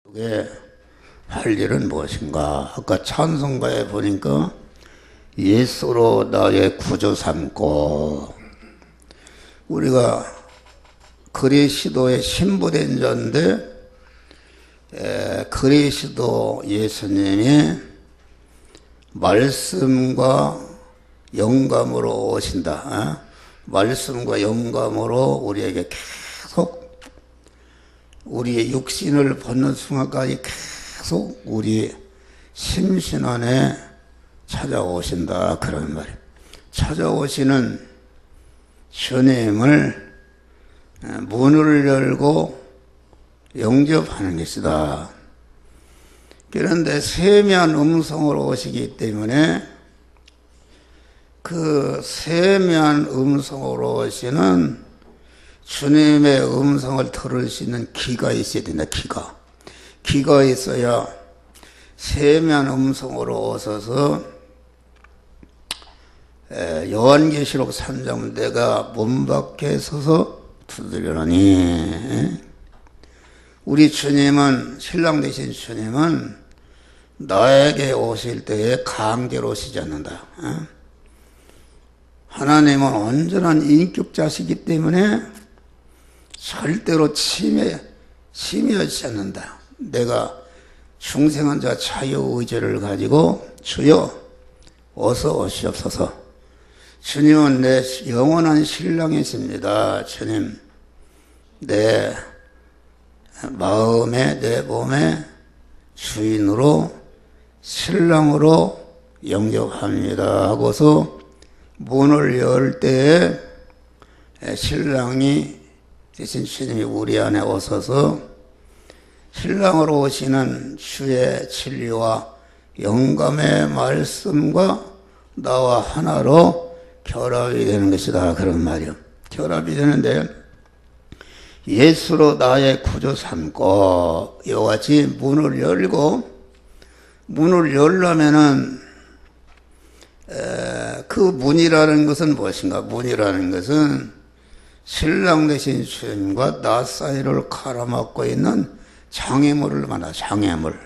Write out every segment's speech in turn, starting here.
그게 할 일은 무엇인가? 아까 찬송가에 보니까 예수로 나의 구주 삼고, 우리가 그리스도의 신부된 자인데 그리스도 예수님이 말씀과 영감으로 오신다. 말씀과 영감으로 우리에게 계속 우리의 육신을 벗는 순간까지 계속 우리 심신 안에 찾아오신다, 그런 말이에요. 찾아오시는 주님을 문을 열고 영접하는 것이다. 그런데 세미한 음성으로 오시기 때문에 그 세미한 음성으로 오시는 주님의 음성을 들을 수 있는 귀가 있어야 된다. 귀가 있어야 세미한 음성으로 오셔서 요한계시록 3장 내가 문 밖에 서서 두드리노니, 우리 주님은, 신랑 되신 주님은 나에게 오실 때에 강제로 오시지 않는다. 하나님은 온전한 인격자시기 때문에 절대로 침해하지 않는다. 내가 중생한 자 자유의지를 가지고 주여 어서 오시옵소서. 주님은 내 영원한 신랑이십니다. 주님, 내 마음에 내 몸에 주인으로 신랑으로 영접합니다 하고서 문을 열 때에 신랑이 대신 주님이 우리 안에 오셔서 신랑으로 오시는 주의 진리와 영감의 말씀과 나와 하나로 결합이 되는 것이다, 그런 말이요. 결합이 되는데 예수로 나의 구주 삼고, 이와 같이 문을 열고, 문을 열려면은 그 문이라는 것은 무엇인가? 문이라는 것은 신랑 되신 주님과 나 사이를 가로막고 있는 장애물을 말하다. 장애물.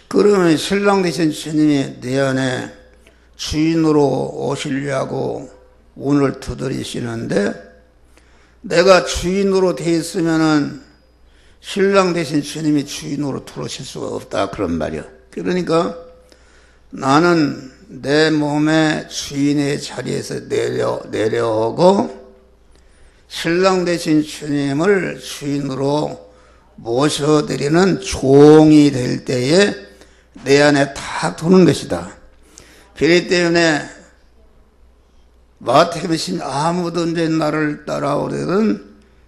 그러면 신랑 되신 주님이 내 안에 주인으로 오시려고 문을 두드리시는데, 내가 주인으로 돼 있으면은 신랑 되신 주님이 주인으로 들어오실 수가 없다, 그런 말이야. 그러니까 나는 내 몸의 주인의 자리에서 내려오고 신랑 되신 주님을 주인으로 모셔드리는 종이 될 때에 내 안에 탁 도는 것이다. 그렇기 때문에 마태복음 10 아무든지 나를 따라오려든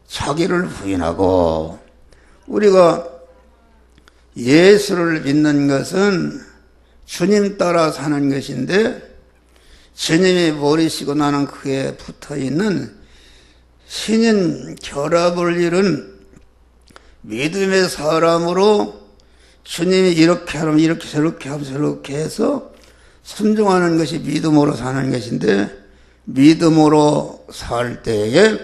자기를 부인하고, 우리가 예수를 믿는 것은 주님 따라 사는 것인데, 주님이 머리시고 나는 그에 붙어있는 신인 결합을 이룬 믿음의 사람으로 주님이 이렇게 하면 이렇게 저렇게 하면 저렇게 해서 순종하는 것이 믿음으로 사는 것인데, 믿음으로 살 때에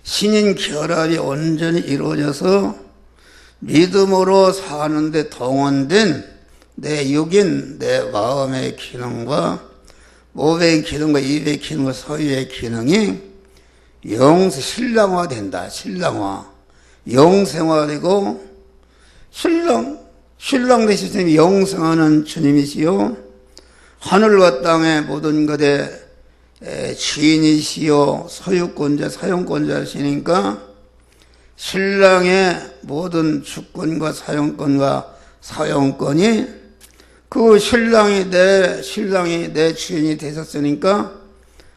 신인 결합이 온전히 이루어져서 믿음으로 사는데 동원된 내 육인, 내 마음의 기능과 몸의 기능과 입의 기능과 소유의 기능이 신랑화된다. 신랑화. 영생화되고, 신랑 되신 주님이 영생하는 주님이시요, 하늘과 땅의 모든 것의 주인이시요 소유권자 사용권자시니까 신랑의 모든 주권과 사용권이 그 신랑이 내 주인이 되셨으니까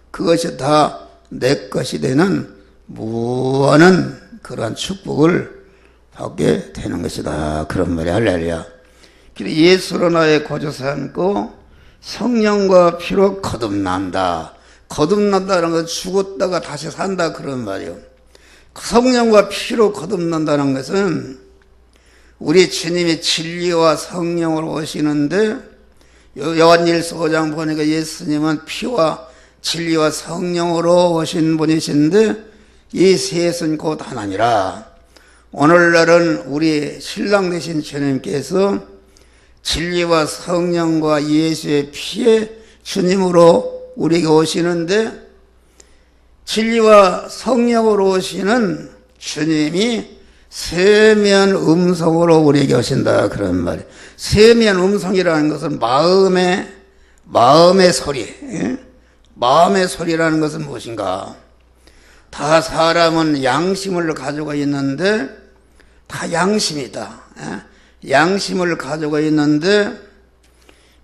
그것이 다 내 것이 되는 무한한 그러한 축복을 받게 되는 것이다, 그런 말이 할렐루야. 그래서 예수로 나의 구주 삼고 성령과 피로 거듭난다. 거듭난다는 건 죽었다가 다시 산다, 그런 말이에요. 성령과 피로 거듭난다는 것은 우리 주님이 진리와 성령으로 오시는데, 요한일서 5장 보니까 예수님은 피와 진리와 성령으로 오신 분이신데 이 셋은 곧 하나니라. 오늘날은 우리 신랑 되신 주님께서 진리와 성령과 예수의 피의 주님으로 우리에게 오시는데, 진리와 성령으로 오시는 주님이 세미한 음성으로 우리에게 오신다, 그런 말이에요. 세미한 음성이라는 것은 마음의 소리. 예? 마음의 소리라는 것은 무엇인가? 다 사람은 양심을 가지고 있는데, 다 양심이다. 예? 양심을 가지고 있는데,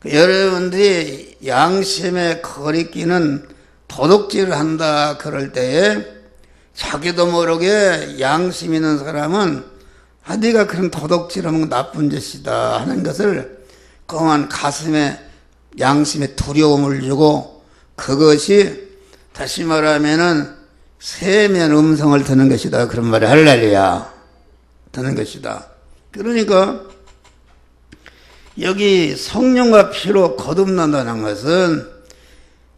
여러분들이 양심에 거리끼는 도둑질을 한다 그럴 때에 자기도 모르게 양심 있는 사람은 네가 그런 도둑질하면 나쁜 짓이다 하는 것을 그만 가슴에 양심에 두려움을 주고, 그것이 다시 말하면은 세면 음성을 듣는 것이다, 그런 말이 할렐루야, 듣는 것이다. 그러니까 여기 성령과 피로 거듭난다는 것은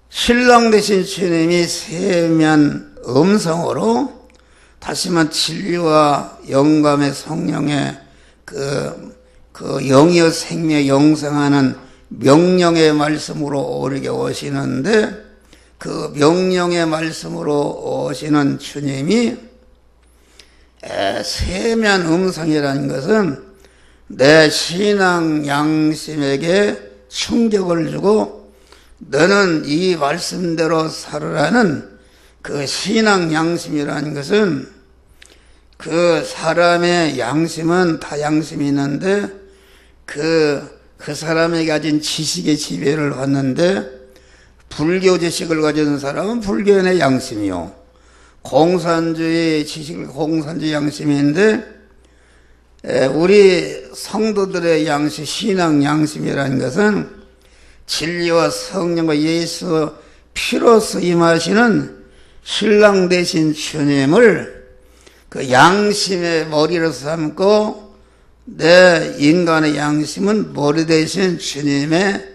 신랑 되신 주님이 세면 음성으로 다시 말해 진리와 영감의 성령의 그 영이여 생명 영생하는 명령의 말씀으로 우리에게 오시는데, 그 명령의 말씀으로 오시는 주님이 세면 음성이라는 것은 내 신앙 양심에게 충격을 주고 너는 이 말씀대로 살으라는 그 신앙 양심이라는 것은, 그 사람의 양심은 다 양심이 있는데 그 사람이 가진 지식의 지배를 받는데, 불교 지식을 가진 사람은 불교의 양심이요, 공산주의 지식을 공산주의 양심인데, 우리 성도들의 양심, 신앙 양심이라는 것은 진리와 성령과 예수 피로서 임하시는 신랑 되신 주님을 그 양심의 머리로 삼고, 내 인간의 양심은 머리 대신 주님의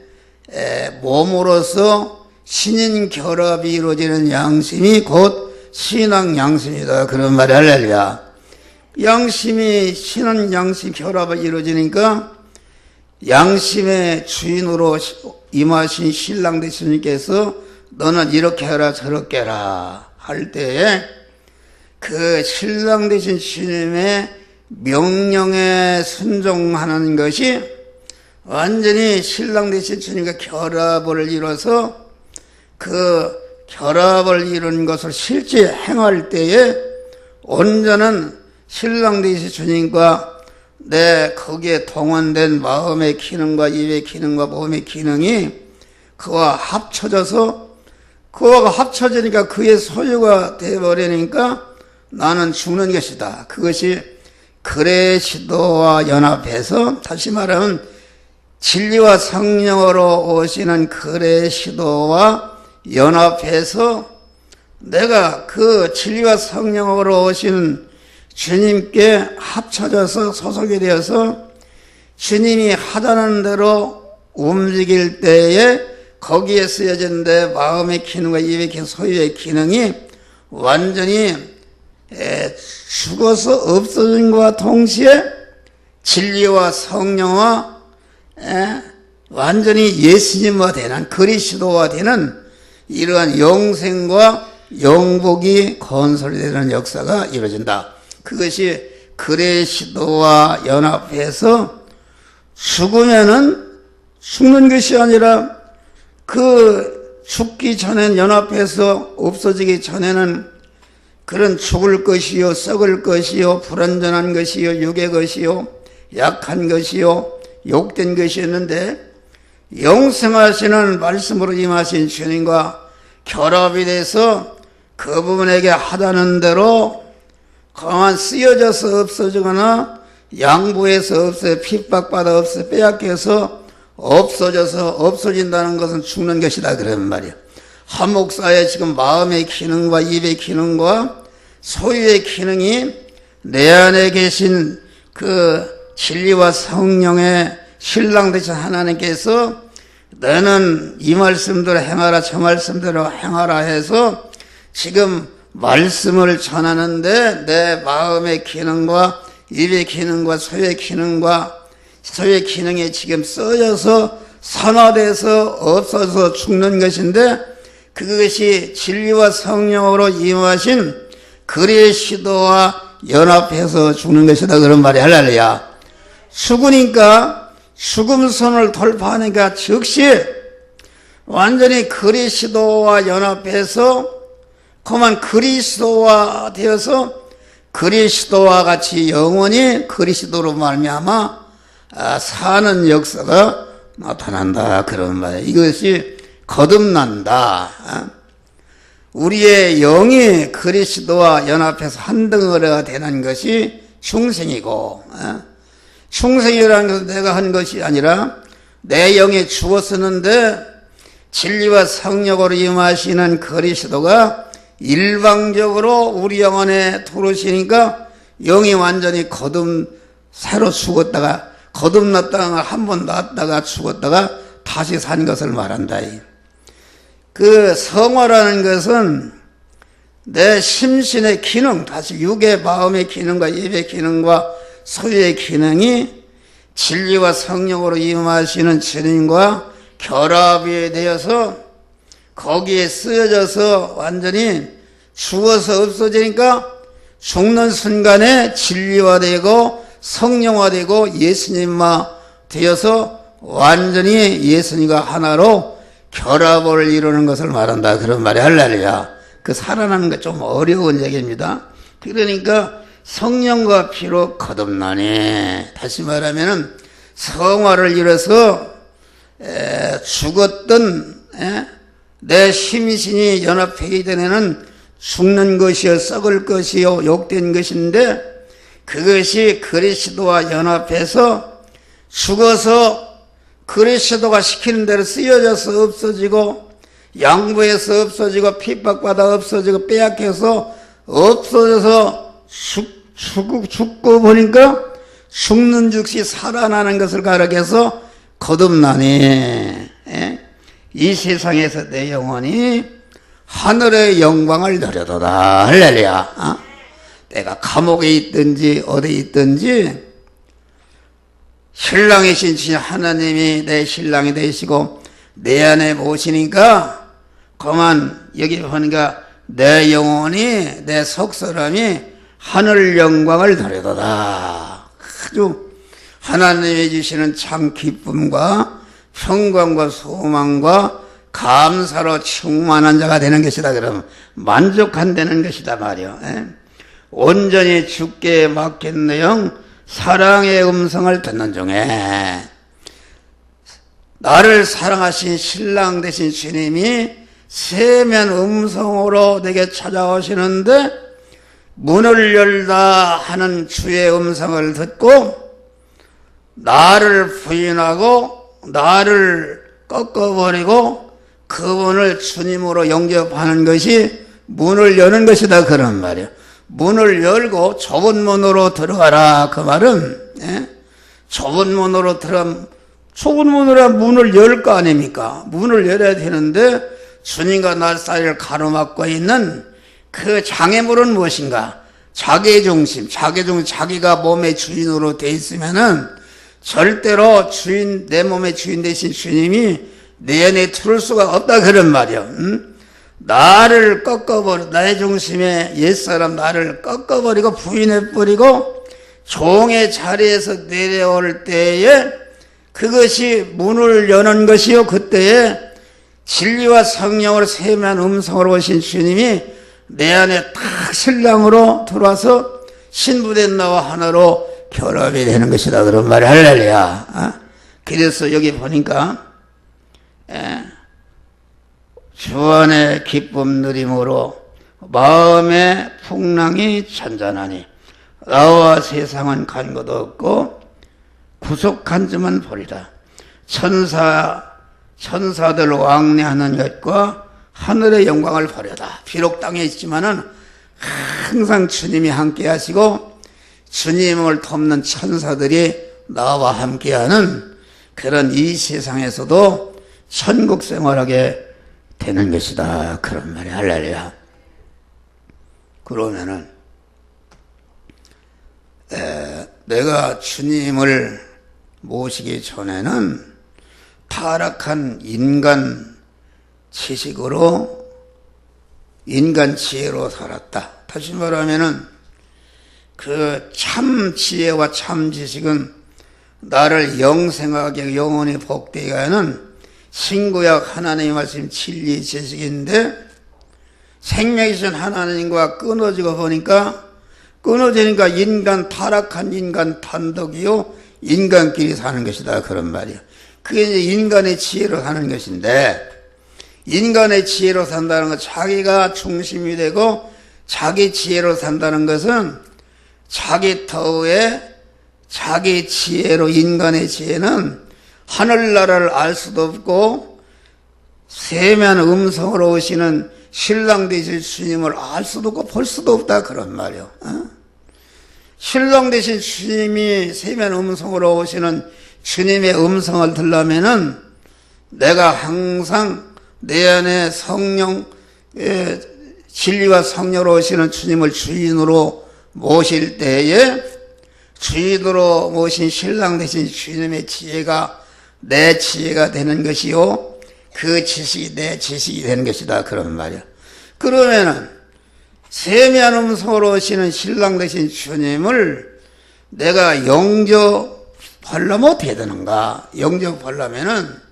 몸으로서 신인 결합이 이루어지는 양심이 곧 신앙 양심이다, 그런 말이 할렐루야. 양심이 신앙 양심 결합이 이루어지니까 양심의 주인으로 임하신 신랑 되신 주님께서 너는 이렇게 해라 저렇게 해라 할 때에 그 신랑 되신 주님의 명령에 순종하는 것이 완전히 신랑 되신 주님과 결합을 이뤄서 그 결합을 이룬 것을 실제 행할 때에 온전한 신랑 되신 주님과 내 거기에 동원된 마음의 기능과 입의 기능과 몸의 기능이 그와 합쳐져서, 그와 합쳐지니까 그의 소유가 되어버리니까 나는 죽는 것이다. 그것이 그레시도와 연합해서, 다시 말하면 진리와 성령으로 오시는 그레시도와 연합해서 내가 그 진리와 성령으로 오시는 주님께 합쳐져서 소속이 되어서 주님이 하자는 대로 움직일 때에 거기에 쓰여진 내 마음의 기능과 입의 기능, 소유의 기능이 완전히 죽어서 없어진과 동시에 진리와 성령과 완전히 예수님과 되는 그리스도와 되는 이러한 영생과 영복이 건설되는 역사가 이루어진다. 그것이 그레시도와 연합해서 죽으면은 죽는 것이 아니라 그 죽기 전엔 연합해서 없어지기 전에는 그런 죽을 것이요, 썩을 것이요, 불완전한 것이요, 육의 것이요, 약한 것이요, 욕된 것이었는데 영생하시는 말씀으로 임하신 주님과 결합이 돼서 그분에게 하자는 대로 그만 쓰여져서 없어지거나 양보해서 없어져, 핍박받아 없어, 빼앗겨서 없어져서 없어진다는 것은 죽는 것이다, 그런 말이야. 한 목사의 지금 마음의 기능과 입의 기능과 소유의 기능이 내 안에 계신 그 진리와 성령의 신랑 되신 하나님께서 너는 이 말씀대로 행하라 저 말씀대로 행하라 해서 지금 말씀을 전하는데 내 마음의 기능과 입의 기능과 소의 기능이 지금 써져서 산화돼서 없어서 죽는 것인데, 그것이 진리와 성령으로 임하신 그리스도와 연합해서 죽는 것이다, 그런 말이 할렐루야. 죽으니까, 죽음선을 돌파하니까 즉시 완전히 그리스도와 연합해서 그만 그리스도와 되어서 그리스도와 같이 영원히 그리스도로 말미암아 사는 역사가 나타난다, 그런 말이에요. 이것이 거듭난다. 우리의 영이 그리스도와 연합해서 한 덩어리가 되는 것이 중생이고, 중생이라는 것은 내가 한 것이 아니라 내 영이 죽었었는데 진리와 성령으로 임하시는 그리스도가 일방적으로 우리 영 안에 들어오시니까 영이 완전히 새로 죽었다가 거듭났다가 한 번 났다가 죽었다가 다시 산 것을 말한다. 그 성화라는 것은 내 심신의 기능, 다시 육의 마음의 기능과 입의 기능과 소유의 기능이 진리와 성령으로 임하시는 주님과 결합이 되어서 거기에 쓰여져서 완전히 죽어서 없어지니까 죽는 순간에 진리화되고 성령화되고 예수님화 되어서 완전히 예수님과 하나로 결합을 이루는 것을 말한다, 그런 말이 할렐루야. 그 살아나는 게 좀 어려운 얘기입니다. 그러니까 성령과 피로 거듭나니, 다시 말하면 성화를 이뤄서 죽었던 내 심신이 연합하기 전에는 죽는 것이요 썩을 것이요 욕된 것인데, 그것이 그리스도와 연합해서 죽어서 그리스도가 시키는 대로 쓰여져서 없어지고, 양보해서 없어지고, 핍박받아 없어지고, 빼앗겨서 없어져서 죽고 보니까 죽는 즉시 살아나는 것을 가르쳐서 거듭나니, 이 세상에서 내 영혼이 하늘의 영광을 누려도다, 할렐루야. 내가 감옥에 있든지 어디 있든지 신랑이신 주 하나님이 내 신랑이 되시고 내 안에 모시니까 그만 여기 보니까 내 영혼이, 내 속사람이 하늘 영광을 누려도다. 아주 하나님이 주시는 참 기쁨과 평강과 소망과 감사로 충만한 자가 되는 것이다. 그러면 만족한다는 것이다 말이요. 온전히 주께 맡겼네요. 사랑의 음성을 듣는 중에 나를 사랑하신 신랑 되신 주님이 세면 음성으로 내게 찾아오시는데, 문을 열다 하는 주의 음성을 듣고 나를 부인하고 나를 꺾어버리고 그분을 주님으로 영접하는 것이 문을 여는 것이다, 그런 말이에요. 문을 열고 좁은 문으로 들어가라, 그 말은 좁은 문으로 좁은 문으로 문을 열 거 아닙니까? 문을 열어야 되는데 주님과 날 사이를 가로막고 있는 그 장애물은 무엇인가? 자기중심, 자기가 몸의 주인으로 돼 있으면은 절대로 내 몸의 주인 되신 주님이 내 안에 들어올 수가 없다, 그런 말이요. 나를 나의 중심에 옛사람 나를 꺾어버리고 부인해버리고 종의 자리에서 내려올 때에 그것이 문을 여는 것이요, 그때에 진리와 성령으로 세미한 음성으로 오신 주님이 내 안에 딱 신랑으로 들어와서 신부된 나와 하나로 결합이 되는 것이다, 그런 말이 할렐루야. 그래서 여기 보니까 주 안에 기쁨 누림으로 마음의 풍랑이 잔잔하니 나와 세상은 간 것도 없고 구속한 자만 보리라. 천사들 왕래하는 것과 하늘의 영광을 보려다. 비록 땅에 있지만은 항상 주님이 함께 하시고 주님을 돕는 천사들이 나와 함께하는 그런 이 세상에서도 천국 생활하게 되는 것이다, 그런 말이 할렐루야. 그러면은 내가 주님을 모시기 전에는 타락한 인간 지식으로, 인간 지혜로 살았다. 다시 말하면은 그 참 지혜와 참 지식은 나를 영생하게 영원히 복되게 하는 신구약 하나님의 말씀 진리 지식인데, 생명이신 하나님과 끊어지고 보니까, 끊어지니까 인간, 타락한 인간 단독이요 인간끼리 사는 것이다, 그런 말이야. 그게 이제 인간의 지혜로 사는 것인데, 인간의 지혜로 산다는 것, 자기가 중심이 되고 자기 지혜로 산다는 것은 자기 터에 자기 지혜로, 인간의 지혜는 하늘나라를 알 수도 없고 세면 음성으로 오시는 신랑 되실 주님을 알 수도 없고 볼 수도 없다, 그런 말이요. 신랑 되신 주님이 세면 음성으로 오시는 주님의 음성을 들려면은 내가 항상 내 안에 성령, 진리와 성령으로 오시는 주님을 주인으로 모실 때에 주인으로 모신 신랑 되신 주님의 지혜가 내 지혜가 되는 것이요, 그 지식이 내 지식이 되는 것이다, 그런 말이야. 그러면은 세미한 음성으로 오시는 신랑 되신 주님을 내가 영접하려면 어떻게 되는가? 영접하려면은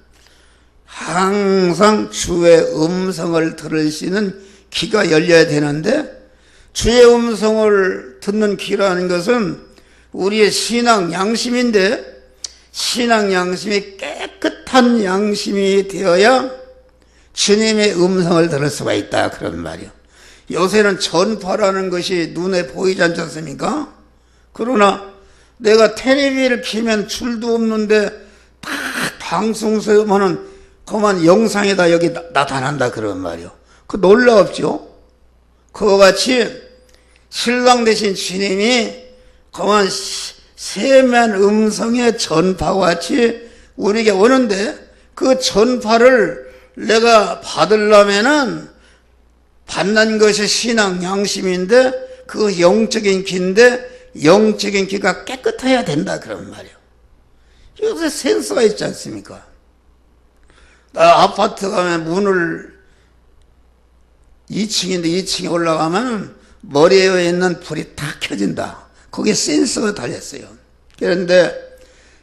항상 주의 음성을 들으시는 귀가 열려야 되는데, 주의 음성을 듣는 귀라는 것은 우리의 신앙 양심인데, 신앙 양심이 깨끗한 양심이 되어야 주님의 음성을 들을 수가 있다, 그런 말이요. 요새는 전파라는 것이 눈에 보이지 않지 않습니까? 그러나 내가 텔레비를 켜면 줄도 없는데 딱 방송에서만은 그만 영상에다 여기 나타난다, 그런 말이요. 그 놀랍죠? 그와 같이 신랑 되신 주님이 그만 세면 음성의 전파와 같이 우리에게 오는데, 그 전파를 내가 받으려면은 받는 것이 신앙 양심인데, 그 영적인 귀인데 영적인 귀가 깨끗해야 된다, 그런 말이에요. 요새 센서가 있지 않습니까? 나 아파트 가면 문을 2층인데 2층에 올라가면 머리에 있는 불이 다 켜진다. 거기에 센서가 달렸어요. 그런데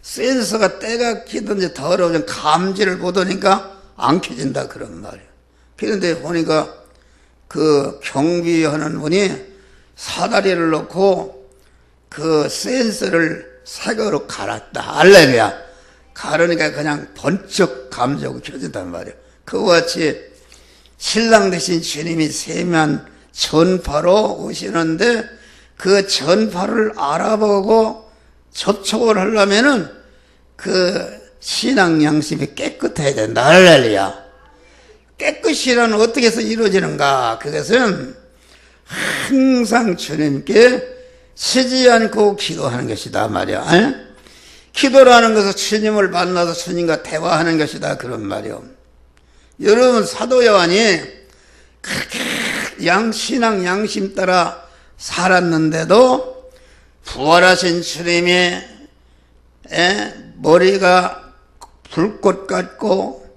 센서가 때가 키든지 더러워진 감지를 보더니까 안 켜진다, 그런 말이에요. 그런데 보니까 그 경비하는 분이 사다리를 놓고 그 센서를 새거로 갈았다. 할렐루야. 가르니까 그냥 번쩍 감지하고 켜진단 말이에요. 그와 같이 신랑 되신 주님이 세면 전파로 오시는데, 그 전파를 알아보고 접촉을 하려면은 그 신앙 양심이 깨끗해야 된다. 할렐루야. 깨끗이란 어떻게 해서 이루어지는가? 그것은 항상 주님께 쉬지 않고 기도하는 것이다 말이야. 기도라는 것은 주님을 만나서 주님과 대화하는 것이다, 그런 말이요. 여러분, 사도 요한이 그렇게 신앙 양심 따라 살았는데도 부활하신 주님이 머리가 불꽃 같고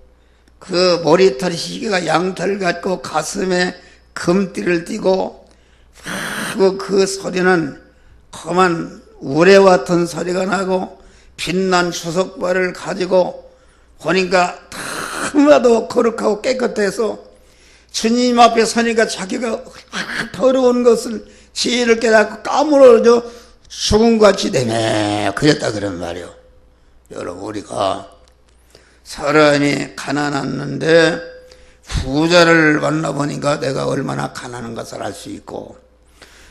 그 머리털 시계가 양털 같고 가슴에 금띠를 띠고, 그 소리는 험한 우레 같은 소리가 나고 빛난 주석발을 가지고 보니까 너무나도 거룩하고 깨끗해서 주님 앞에 서니까 자기가 더러운 것을 지혜를 깨닫고 까무러져 죽음같이 되네, 그랬다, 그런 말이요. 여러분, 우리가 사람이 가난했는데 부자를 만나보니까 내가 얼마나 가난한 것을 알 수 있고,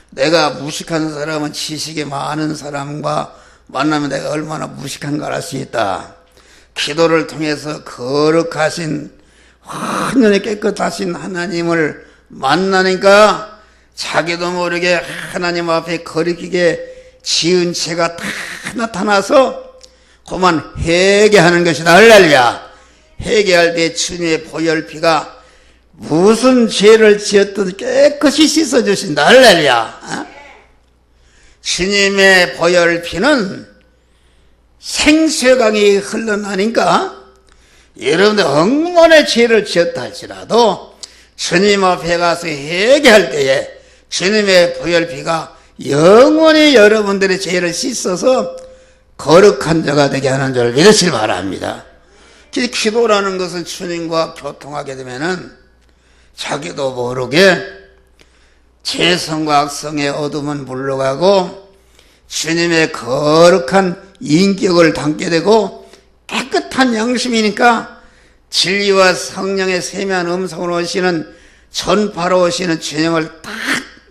내가 무식한 사람은 지식이 많은 사람과 만나면 내가 얼마나 무식한 걸 알 수 있다. 기도를 통해서 거룩하신 완전히 깨끗하신 하나님을 만나니까 자기도 모르게 하나님 앞에 거룩하게 지은 죄가 다 나타나서 그만 회개하는 것이다. 할렐루야. 회개할 때 주님의 보혈피가 무슨 죄를 지었든 깨끗이 씻어주신다. 할렐루야. 주님의 보혈피는 생수강이 흘러나니까 여러분들 억만의 죄를 지었다 할지라도 주님 앞에 가서 회개할 때에 주님의 보혈피가 영원히 여러분들의 죄를 씻어서 거룩한 자가 되게 하는 줄 믿으시기 바랍니다. 기도라는 것은 주님과 교통하게 되면은 자기도 모르게 죄성과 악성의 어둠은 물러가고 주님의 거룩한 인격을 담게 되고 깨끗한 양심이니까 진리와 성령의 세미한 음성으로 오시는 전파로 오시는 주님을 딱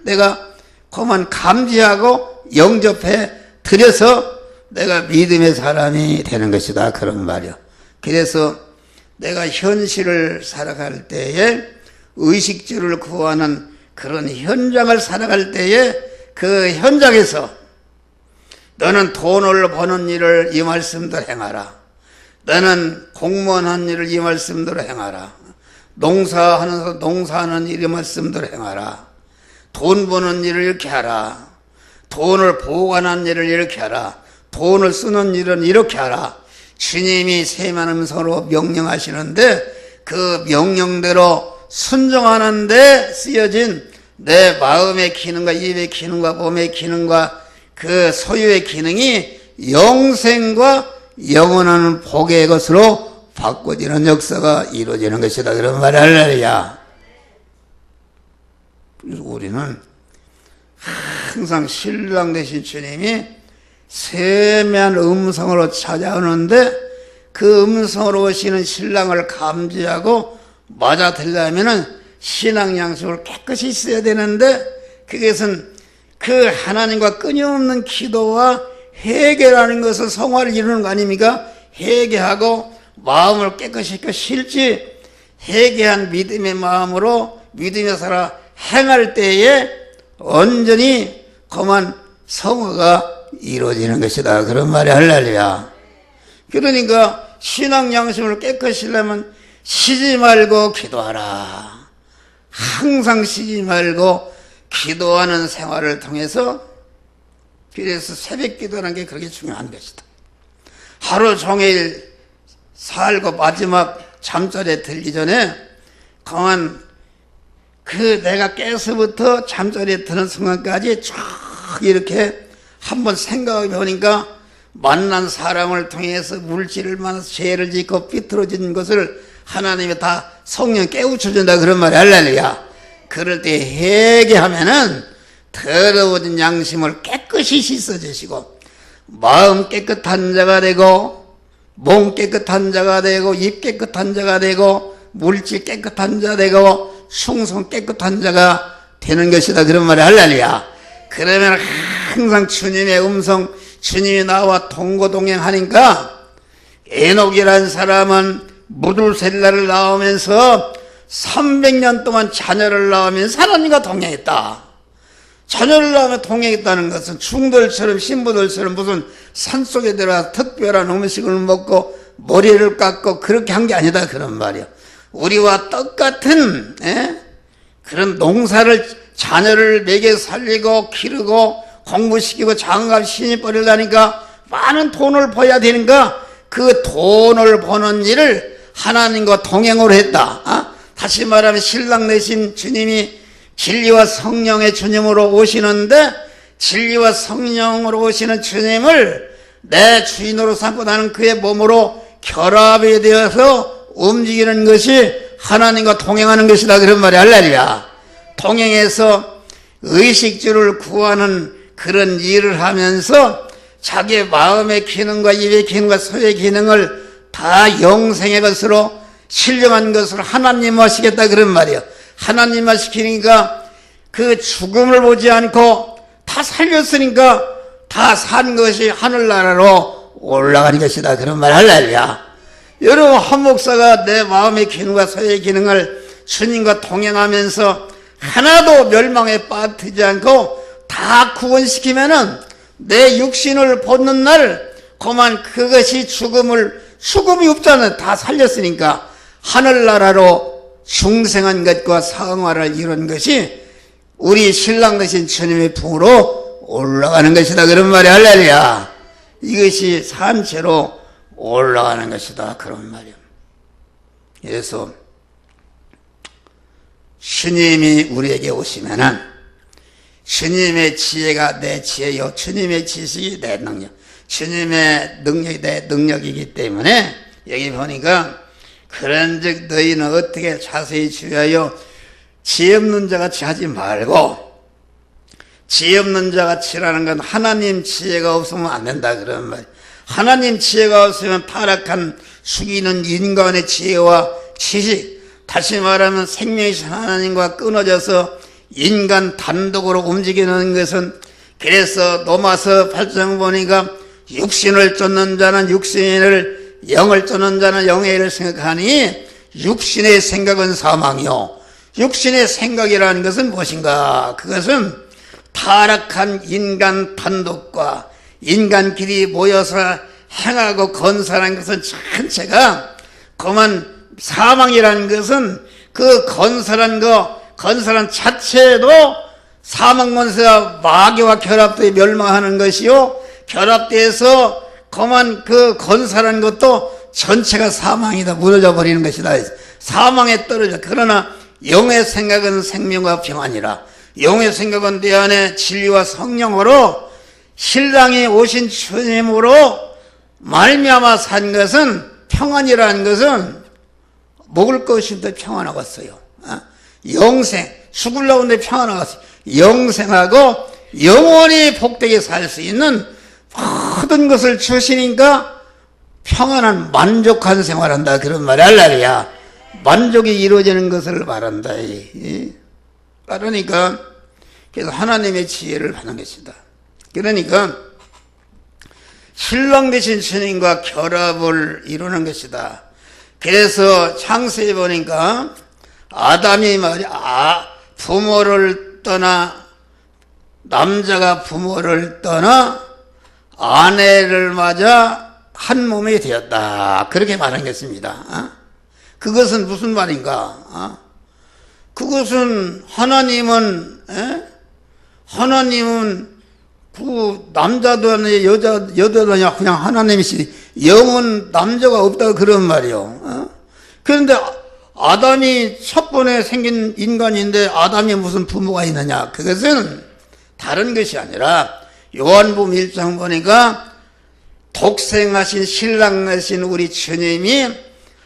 내가 그만 감지하고 영접해 드려서 내가 믿음의 사람이 되는 것이다 그런 말이야. 그래서 내가 현실을 살아갈 때에 의식주를 구하는 그런 현장을 살아갈 때에 그 현장에서 너는 돈을 버는 일을 이 말씀대로 행하라. 너는 공무원한 일을 이 말씀대로 행하라. 농사하는 일 이 말씀대로 행하라. 돈 버는 일을 이렇게 하라. 돈을 보관하는 일을 이렇게 하라. 돈을 쓰는 일은 이렇게 하라. 주님이 세미한 음성으로 명령하시는데 그 명령대로 순종하는데 쓰여진 내 마음의 기능과 입의 기능과 몸의 기능과 그 소유의 기능이 영생과 영원한 복의 것으로 바꿔지는 역사가 이루어지는 것이다. 그런 말을 할렐루야. 우리는 항상 신랑 되신 주님이 세미한 음성으로 찾아오는데 그 음성으로 오시는 신랑을 감지하고 맞아들려면은 신앙 양식을 깨끗이 써야 되는데 그것은 그 하나님과 끊임없는 기도와 회개라는 것을 성화를 이루는 거 아닙니까? 회개하고 마음을 깨끗이 실지 회개한 믿음의 마음으로 믿음의 살아 행할 때에 온전히 그만 성화가 이루어지는 것이다. 그런 말이 할렐루야. 그러니까 신앙 양심을 깨끗이 하려면 쉬지 말고 기도하라. 항상 쉬지 말고 기도하는 생활을 통해서 그래서 새벽 기도라는 게 그렇게 중요한 것이다. 하루 종일 살고 마지막 잠자리에 들기 전에 그만 그 내가 깨서부터 잠자리에 드는 순간까지 쭉 이렇게 한번 생각해 보니까 만난 사람을 통해서 물질을 만나서 죄를 짓고 삐뚤어진 것을 하나님이 다 성령 깨우쳐준다 그런 말이 할렐루야. 그럴 때 회개하면은 더러워진 양심을 깨끗이 씻어주시고 마음 깨끗한 자가 되고 몸 깨끗한 자가 되고 입 깨끗한 자가 되고 물질 깨끗한 자가 되고 충성 깨끗한 자가 되는 것이다 그런 말이 할렐루야. 그러면 항상 주님의 음성 주님이 나와 동고동행하니까 에녹이라는 사람은 무두셀라를 낳으면서 300년 동안 자녀를 낳으면서 하나님과 동행했다. 자녀를 낳으면 동행했다는 것은 중들처럼 신부들처럼 무슨 산속에 들어가서 특별한 음식을 먹고 머리를 깎고 그렇게 한 게 아니다 그런 말이야. 우리와 똑같은 그런 농사를 자녀를 먹여 살리고 기르고 공부시키고 장갑 신입버리려니까 많은 돈을 벌어야 되니까 그 돈을 버는 일을 하나님과 동행으로 했다. 다시 말하면 신랑 되신 주님이 진리와 성령의 주님으로 오시는데 진리와 성령으로 오시는 주님을 내 주인으로 삼고 나는 그의 몸으로 결합이 되어서 움직이는 것이 하나님과 동행하는 것이다 그런 말이 할렐루야. 동행해서 의식주를 구하는 그런 일을 하면서 자기의 마음의 기능과 입의 기능과 소의 기능을 다 영생의 것으로 신령한 것으로 하나님화 시켰다 그런 말이에요. 하나님화 시키니까 그 죽음을 보지 않고 다 살렸으니까 다 산 것이 하늘나라로 올라가는 것이다 그런 말 할렐루야. 여러분 한 목사가 내 마음의 기능과 소의 기능을 주님과 동행하면서 하나도 멸망에 빠뜨리지 않고 다 구원시키면은 내 육신을 벗는 날 그만 그것이 죽음이 없잖아요. 다 살렸으니까 하늘나라로 중생한 것과 성화를 이룬 것이 우리 신랑 되신 주님의 품으로 올라가는 것이다 그런 말이 할렐루야. 이것이 산채로 올라가는 것이다 그런 말이야. 그래서 주님이 우리에게 오시면은 주님의 지혜가 내 지혜요, 주님의 지식이 내 능력, 주님의 능력이 내 능력이기 때문에 여기 보니까 그런즉 너희는 어떻게 자세히 주의하여 지혜 없는 자같이 하지 말고, 지혜 없는 자같이라는 건 하나님 지혜가 없으면 안 된다 그런 말이에요. 하나님 지혜가 없으면 타락한 숙이는 인간의 지혜와 지식, 다시 말하면 생명이신 하나님과 끊어져서 인간 단독으로 움직이는 것은, 그래서 로마서 8장 보니까 육신을 쫓는 자는 육신을, 영을 쫓는 자는 영의 일을 생각하니 육신의 생각은 사망이요, 육신의 생각이라는 것은 무엇인가? 그것은 타락한 인간 단독과 인간끼리 모여서 행하고 건설한 것은 전체가, 그만 사망이라는 것은 그 건설한 자체도 사망 권세와 마귀와 결합되어 멸망하는 것이요, 결합돼서 그만 그 건설한 것도 전체가 사망이다, 무너져 버리는 것이다, 사망에 떨어져. 그러나 영의 생각은 생명과 평안이라. 영의 생각은 내 안에 진리와 성령으로 신랑이 오신 주님으로 말미암아 산 것은, 평안이라는 것은 먹을 것이 더 평안하겠어요. 영생, 죽으려고 하는데 평안하겠어요. 영생하고 영원히 복되게 살 수 있는 모든 것을 주시니까 평안한 만족한 생활한다 그런 말이 할렐루야. 만족이 이루어지는 것을 말한다. 그러니까 그래서 하나님의 지혜를 받는 것이다. 그러니까 신랑 되신 주님과 결합을 이루는 것이다. 그래서 창세에 보니까 아담이 말이야, 부모를 떠나, 남자가 부모를 떠나 아내를 맞아 한 몸이 되었다, 그렇게 말하겠습니다. 그것은 무슨 말인가? 그것은 하나님은 그 남자도 아니야 여자도 아니야, 그냥 하나님이시, 영은 남자가 없다 그런 말이요. 그런데 아담이 첫 번에 생긴 인간인데 아담이 무슨 부모가 있느냐? 그것은 다른 것이 아니라 요한복음 1장 보니까 독생하신 신랑 되신 우리 주님이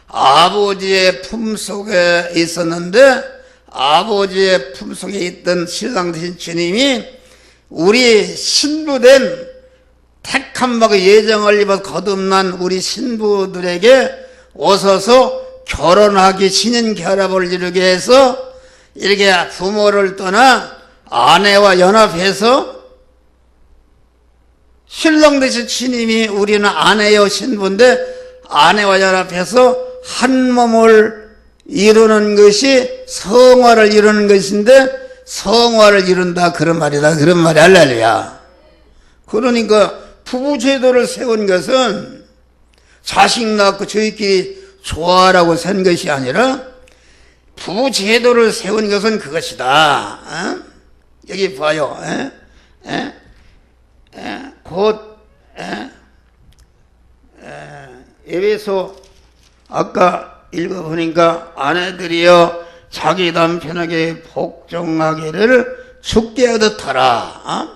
아버지의 품속에 있었는데, 아버지의 품속에 있던 신랑 되신 주님이 우리 신부된 택한 바가 예정을 입어 거듭난 우리 신부들에게 오셔서 결혼하기, 신인 결합을 이루게 해서 이렇게 부모를 떠나 아내와 연합해서, 신랑 되신 주님이 우리는 아내요 신부인데 아내와 연합해서 한 몸을 이루는 것이 성화를 이루는 것인데, 성화를 이룬다 그런 말이다 그런 말이 할렐루야. 그러니까 부부 제도를 세운 것은 자식 낳고 저희끼리 좋아라고 센 것이 아니라 부부 제도를 세운 것은 그것이다. 여기 봐요. 곧 에베소 아까 읽어보니까 아내들이여 자기 남편에게 복종하기를 주께 하듯 하라.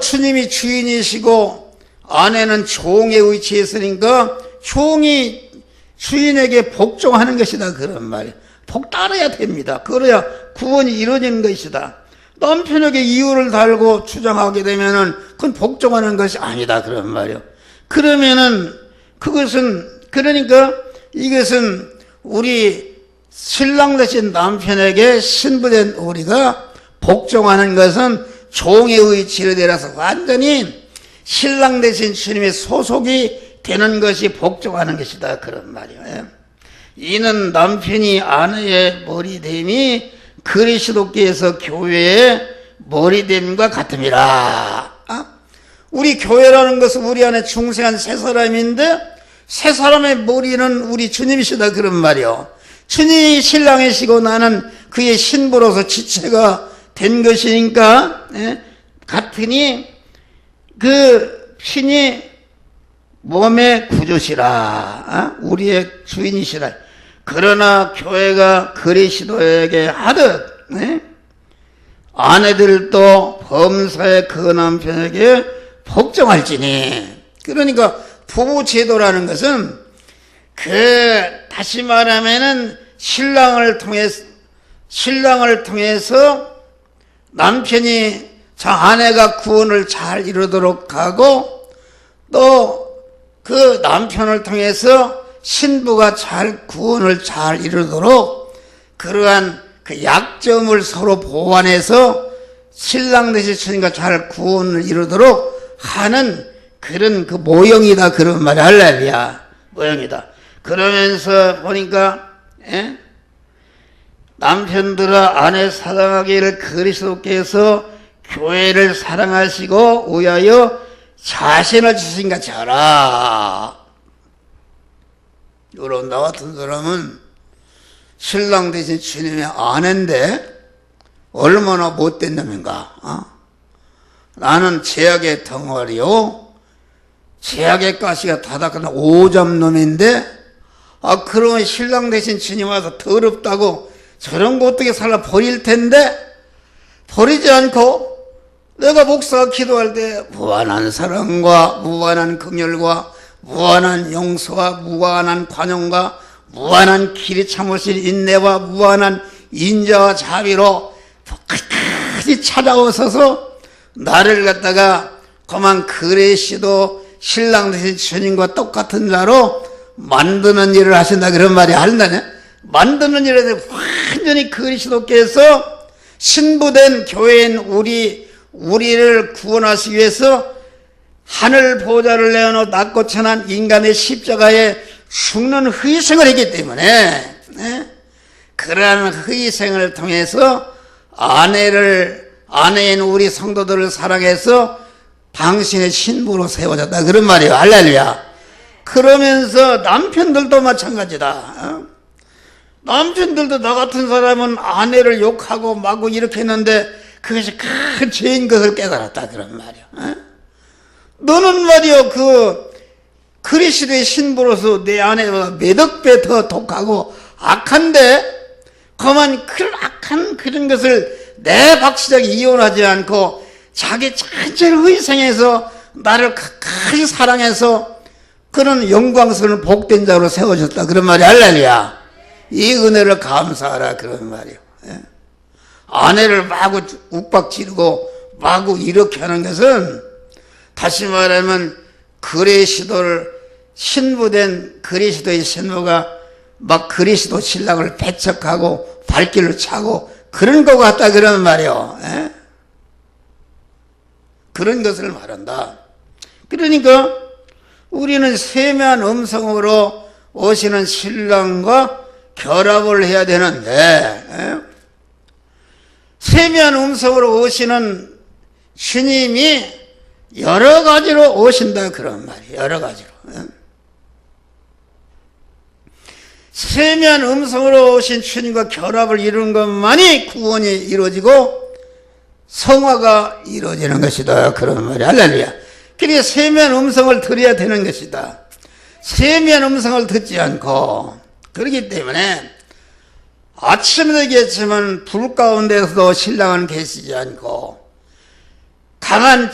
주님이 주인이시고 아내는 종의 위치에 있으니까 종이 주인에게 복종하는 것이다 그런 말이에요. 복 따라야 됩니다. 그래야 구원이 이루어지는 것이다. 남편에게 이유를 달고 주장하게 되면은 그건 복종하는 것이 아니다 그런 말이에요. 그러면은 그것은, 그러니까 이것은 우리 신랑 되신 남편에게 신부된 우리가 복종하는 것은 종의 위치를 내려서 완전히 신랑 되신 주님의 소속이 되는 것이 복종하는 것이다 그런 말이에요. 이는 남편이 아내의 머리됨이 그리스도께서 교회의 머리됨과 같음이라. 우리 교회라는 것은 우리 안에 중생한 세 사람인데 세 사람의 머리는 우리 주님이시다 그런 말이요. 주님이 신랑이시고 나는 그의 신부로서 지체가 된 것이니까 같으니 그 신이 몸의 구주시라, 우리의 주인이시라. 그러나 교회가 그리스도에게 하듯 아내들도 범사의 그 남편에게 복종할지니. 그러니까 부부 제도라는 것은 다시 말하면은 신랑을 통해서 남편이 저 아내가 구원을 잘 이루도록 하고, 또 그 남편을 통해서 신부가 잘 구원을 잘 이루도록 그러한 그 약점을 서로 보완해서 신랑 대신 주님과 잘 구원을 이루도록 하는 그런 그 모형이다, 그런 말이 할렐루야, 모형이다. 그러면서 보니까 남편들아 아내 사랑하기를 그리스도께서 교회를 사랑하시고 위하여 자신을 주신 같이 하라. 여러분, 나 같은 사람은 신랑 대신 주님의 아내인데 얼마나 못된 놈인가. 나는 제약의 덩어리요, 제약의 가시가 다닥한 오잡놈인데, 그러면 신랑 대신 주님 와서 더럽다고 저런 거 어떻게 살아 버릴 텐데, 버리지 않고 내가 목사가 기도할 때 무한한 사랑과 무한한 긍휼과 무한한 용서와 무한한 관용과 무한한 길이 참으실 인내와 무한한 인자와 자비로 끝까지 찾아오셔서 나를 갖다가 그만 그레시도 신랑 되신 주님과 똑같은 자로 만드는 일을 하신다, 그런 말이 한다네. 만드는 일에 완전히 그리스도께서 신부된 교회인 우리를 구원하시기 위해서 하늘 보좌를 내어놓은 낮고 천한 인간의 십자가에 죽는 희생을 했기 때문에, 그러한 희생을 통해서 아내인 우리 성도들을 사랑해서 당신의 신부로 세워졌다, 그런 말이에요. 할렐루야. 그러면서 남편들도 마찬가지다. 남편들도 나 같은 사람은 아내를 욕하고 마고 이렇게 했는데 그것이 큰 죄인 것을 깨달았다, 그런 말이야. 너는 말이요, 그리스도의 신부로서 내 아내보다 몇억 배 더 독하고 악한데, 그만 그런 악한 그런 것을 내 박시작이 이혼하지 않고 자기 자체를 희생해서 나를 가까이 사랑해서 그런 영광스러운 복된 자로 세워졌다, 그런 말이 할렐루야. 이 은혜를 감사하라, 그런 말이요. 아내를 마구 욱박지르고 마구 이렇게 하는 것은, 다시 말하면 그리스도를 신부된 그리스도의 신부가 막 그리스도 신랑을 배척하고 발길을 차고 그런 것 같다, 그런 말이요. 그런 것을 말한다. 그러니까 우리는 세미한 음성으로 오시는 신랑과 결합을 해야 되는데, 세미한 음성으로 오시는 주님이 여러 가지로 오신다, 그런 말이에요. 여러 가지로. 세미한 음성으로 오신 주님과 결합을 이루는 것만이 구원이 이루어지고 성화가 이루어지는 것이다, 그런 말이에요. 할렐루야. 그러니까 세미한 음성을 들어야 되는 것이다. 세미한 음성을 듣지 않고, 그렇기 때문에 아침에도 얘기했지만 불 가운데서도 신랑은 계시지 않고, 강한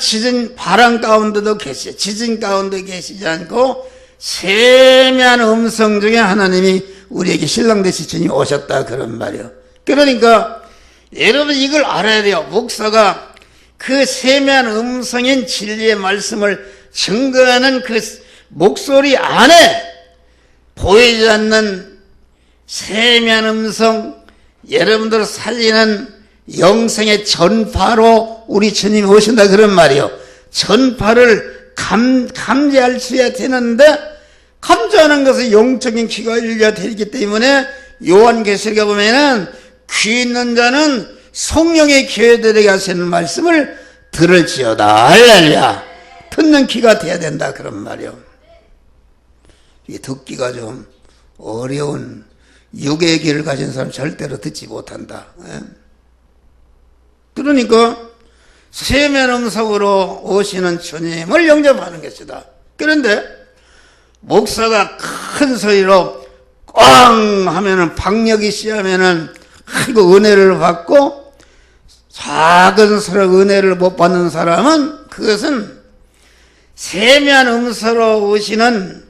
바람 가운데도 지진 가운데 계시지 않고, 세미한 음성 중에 하나님이 우리에게 신랑 되신 주님이 오셨다, 그런 말이요. 그러니까 여러분 이걸 알아야 돼요. 목사가 그 세미한 음성인 진리의 말씀을 증거하는 그 목소리 안에 보이지 않는 세미한 음성, 여러분들 살리는 영생의 전파로 우리 주님이 오신다, 그런 말이요. 전파를 감지할 수 있어야 되는데, 감지하는 것은 영적인 귀가 열려야 되기 때문에 요한계시록에 보면은 귀 있는 자는 성령의 교회들에게 하시는 말씀을 들을지어다. 할렐루야. 듣는 귀가 돼야 된다, 그런 말이요. 이 듣기가 좀 어려운 육의 귀를 가진 사람 절대로 듣지 못한다. 그러니까 세면 음성으로 오시는 주님을 영접하는 것이다. 그런데 목사가 큰 소리로 꽝 하면은 박력이 씨하면은 그 은혜를 받고, 작은 소리로 은혜를 못 받는 사람은 그것은 세미한 음성으로 오시는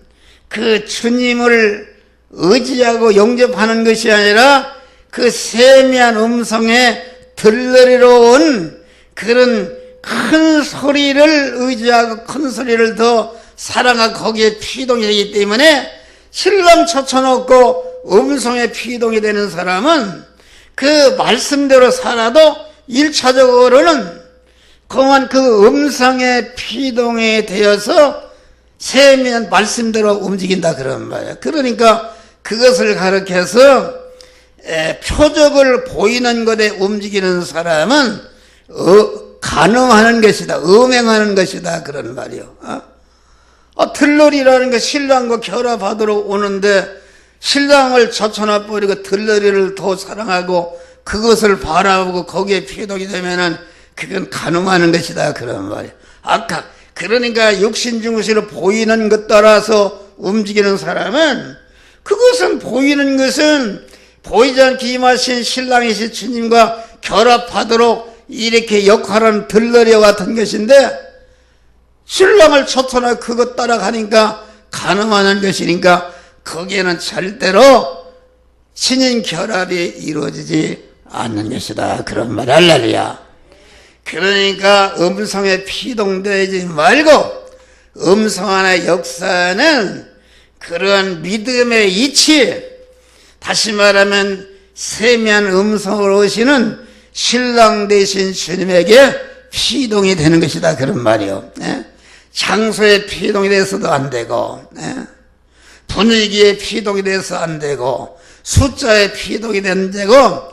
그 주님을 의지하고 영접하는 것이 아니라 그 세미한 음성에 들러리로 온 그런 큰 소리를 의지하고 큰 소리를 더 사랑하고 거기에 피동이 되기 때문에 신랑 젖혀놓고 음성에 피동이 되는 사람은 그 말씀대로 살아도 1차적으로는 그만 그 음성에 피동이 되어서 세미한 말씀대로 움직인다 그런 말이에요. 그러니까 그것을 가르쳐서 표적을 보이는 것에 움직이는 사람은 간음하는 것이다, 음행하는 것이다 그런 말이요. 들러리라는 게 신랑과 결합하도록 오는데 신랑을 젖혀놔 버리고 들러리를 더 사랑하고 그것을 바라보고 거기에 피동이 되면은 그건 간음하는 것이다 그런 말이에요. 아까 그러니까 육신중심으로 보이는 것 따라서 움직이는 사람은, 그것은 보이는 것은 보이지 않게 임하신 신랑이신 주님과 결합하도록 이렇게 역할하는 들러리와 같은 것인데, 신랑을 쫓아나 그것 따라가니까 간음하는 것이니까 거기에는 절대로 신인 결합이 이루어지지 않는 것이다 그런 말. 할렐루야. 그러니까 음성에 피동되지 말고 음성 안의 역사는 그런 믿음의 이치, 다시 말하면 세미한 음성으로 오시는 신랑 되신 주님에게 피동이 되는 것이다 그런 말이요. 장소에 피동이 돼서도 안 되고, 분위기에 피동이 돼서 안 되고, 숫자에 피동이 안 되고,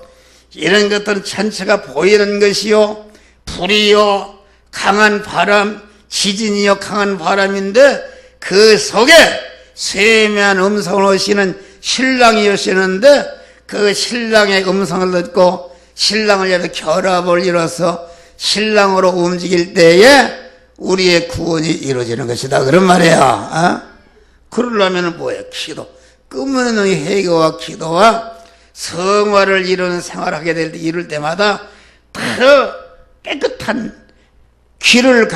이런 것들은 전체가 보이는 것이요, 불이요, 강한 바람, 지진이요, 강한 바람인데 그 속에 세미한 음성을 오시는 신랑이 오시는데 그 신랑의 음성을 듣고 신랑을 위해서 결합을 이뤄서 신랑으로 움직일 때에 우리의 구원이 이루어지는 것이다 그런 말이야. 그러려면 뭐예요? 기도. 끝없는 회개와 기도와 성화를 이루는 생활을 하게 될 때, 이룰 때마다 더 깨끗한 귀를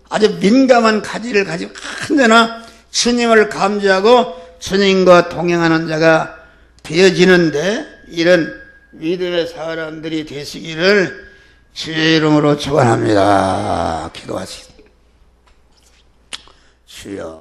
아주 민감한 가지를 가지고 언제나 주님을 감지하고 주님과 동행하는 자가 되어지는데, 이런 믿음의 사람들이 되시기를 주의 이름으로 축원합니다. 기도하시겠습니다. 주여.